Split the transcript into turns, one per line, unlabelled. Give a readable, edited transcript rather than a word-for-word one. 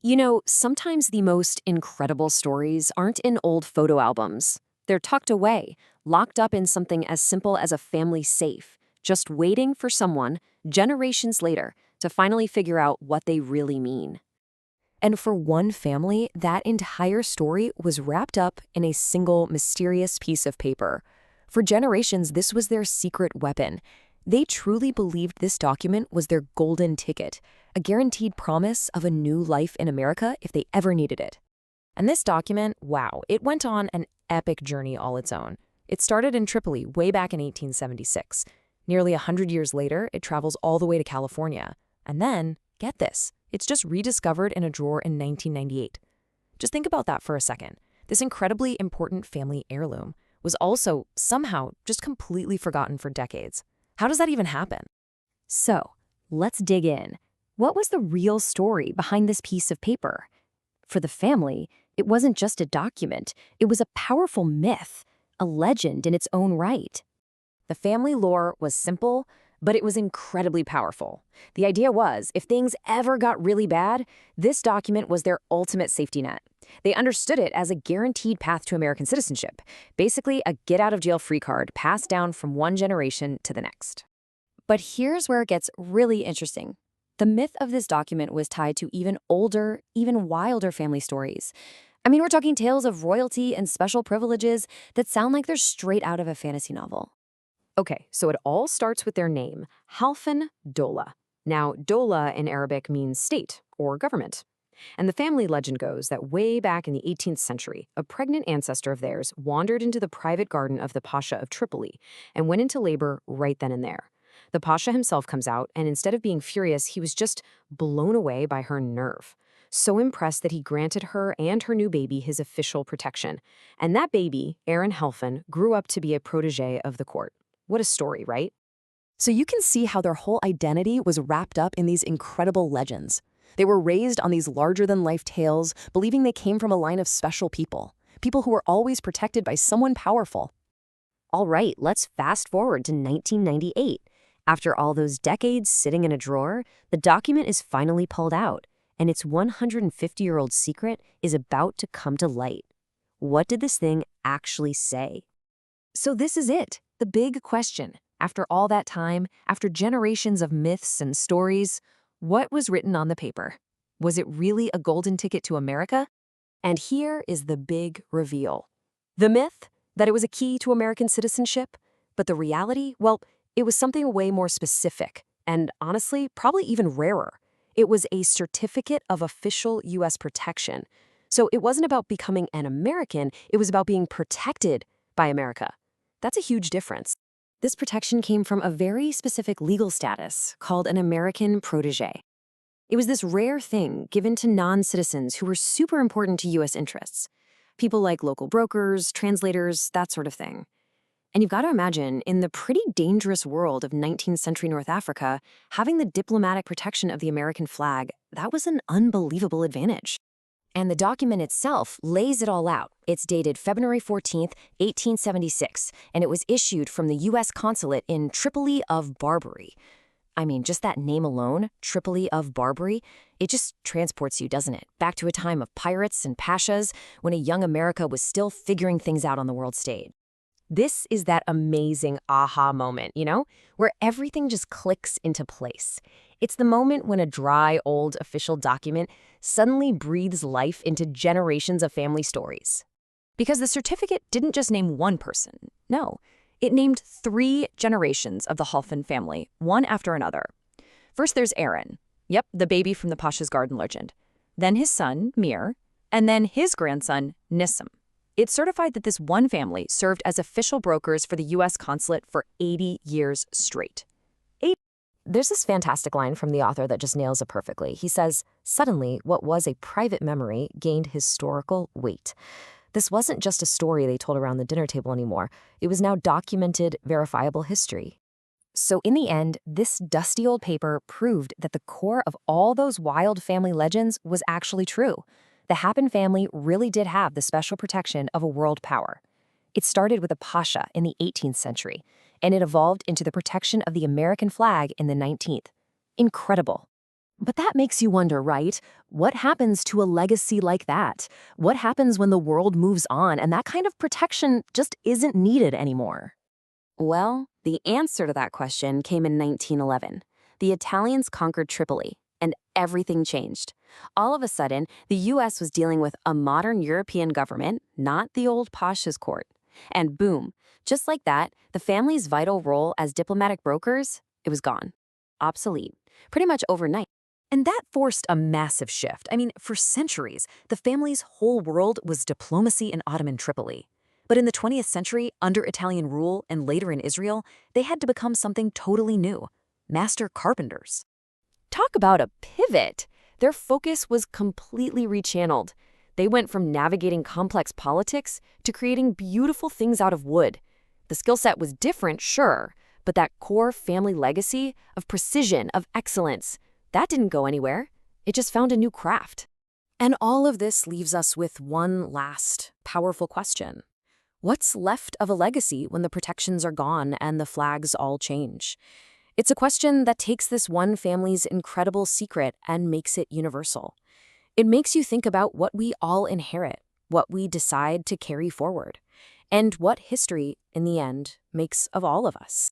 You know, sometimes the most incredible stories aren't in old photo albums. They're tucked away, locked up in something as simple as a family safe, just waiting for someone, generations later, to finally figure out what they really mean. And for one family, that entire story was wrapped up in a single mysterious piece of paper. For generations, this was their secret weapon. They truly believed this document was their golden ticket, a guaranteed promise of a new life in America if they ever needed it. And this document, wow, it went on an epic journey all its own. It started in Tripoli way back in 1876. Nearly 100 years later, it travels all the way to California. And then, get this, it's just rediscovered in a drawer in 1998. Just think about that for a second. This incredibly important family heirloom was also somehow just completely forgotten for decades. How does that even happen? So, let's dig in. What was the real story behind this piece of paper? For the family, it wasn't just a document, it was a powerful myth, a legend in its own right. The family lore was simple, but it was incredibly powerful. The idea was, if things ever got really bad, this document was their ultimate safety net. They understood it as a guaranteed path to American citizenship, basically a get-out-of-jail-free card passed down from one generation to the next. But here's where it gets really interesting. The myth of this document was tied to even older, even wilder family stories. I mean, we're talking tales of royalty and special privileges that sound like they're straight out of a fantasy novel. Okay, so it all starts with their name, Halfon Dola. Now, Dola in Arabic means state or government. And the family legend goes that way back in the 18th century, a pregnant ancestor of theirs wandered into the private garden of the Pasha of Tripoli and went into labor right then and there. The Pasha himself comes out, and instead of being furious, he was just blown away by her nerve. So impressed that he granted her and her new baby his official protection. And that baby, Aaron Halfon, grew up to be a protege of the court. What a story, right? So you can see how their whole identity was wrapped up in these incredible legends. They were raised on these larger-than-life tales, believing they came from a line of special people who were always protected by someone powerful. All right, let's fast forward to 1998. After all those decades sitting in a drawer, the document is finally pulled out, and its 150-year-old secret is about to come to light. What did this thing actually say? So this is it, the big question. After all that time, after generations of myths and stories, what was written on the paper? Was it really a golden ticket to America? And here is the big reveal. The myth, that it was a key to American citizenship, but the reality, well, it was something way more specific, and honestly, probably even rarer. It was a certificate of official U.S. protection. So it wasn't about becoming an American, it was about being protected by America. That's a huge difference. This protection came from a very specific legal status called an American protege. It was this rare thing given to non-citizens who were super important to U.S. interests. People like local brokers, translators, that sort of thing. And you've got to imagine, in the pretty dangerous world of 19th century North Africa, having the diplomatic protection of the American flag, that was an unbelievable advantage. And the document itself lays it all out. It's dated February 14th, 1876, and it was issued from the U.S. consulate in Tripoli of Barbary. I mean, just that name alone, Tripoli of Barbary, it just transports you, doesn't it? Back to a time of pirates and pashas, when a young America was still figuring things out on the world stage. This is that amazing aha moment, where everything just clicks into place. It's the moment when a dry, old official document suddenly breathes life into generations of family stories. Because the certificate didn't just name one person. No, it named 3 generations of the Halfon family, one after another. First, there's Aaron. Yep, the baby from the Pasha's garden legend. Then his son, Mir, and then his grandson, Nissim. It certified that this one family served as official brokers for the U.S. consulate for 80 years straight. There's this fantastic line from the author that just nails it perfectly. He says, "Suddenly, what was a private memory gained historical weight." This wasn't just a story they told around the dinner table anymore. It was now documented, verifiable history. So in the end, this dusty old paper proved that the core of all those wild family legends was actually true. The Halfon family really did have the special protection of a world power. It started with a pasha in the 18th century, and it evolved into the protection of the American flag in the 19th. Incredible. But that makes you wonder, right? What happens to a legacy like that? What happens when the world moves on and that kind of protection just isn't needed anymore? Well, the answer to that question came in 1911. The Italians conquered Tripoli, and everything changed. All of a sudden, the US was dealing with a modern European government, not the old Pasha's court. And boom, just like that, the family's vital role as diplomatic brokers, it was gone. Obsolete. Pretty much overnight. And that forced a massive shift. I mean, for centuries, the family's whole world was diplomacy in Ottoman Tripoli. But in the 20th century, under Italian rule and later in Israel, they had to become something totally new: master carpenters. Talk about a pivot! Their focus was completely rechanneled. They went from navigating complex politics to creating beautiful things out of wood. The skill set was different, sure, but that core family legacy of precision, of excellence, that didn't go anywhere. It just found a new craft. And all of this leaves us with one last powerful question. What's left of a legacy when the protections are gone and the flags all change? It's a question that takes this one family's incredible secret and makes it universal. It makes you think about what we all inherit, what we decide to carry forward, and what history, in the end, makes of all of us.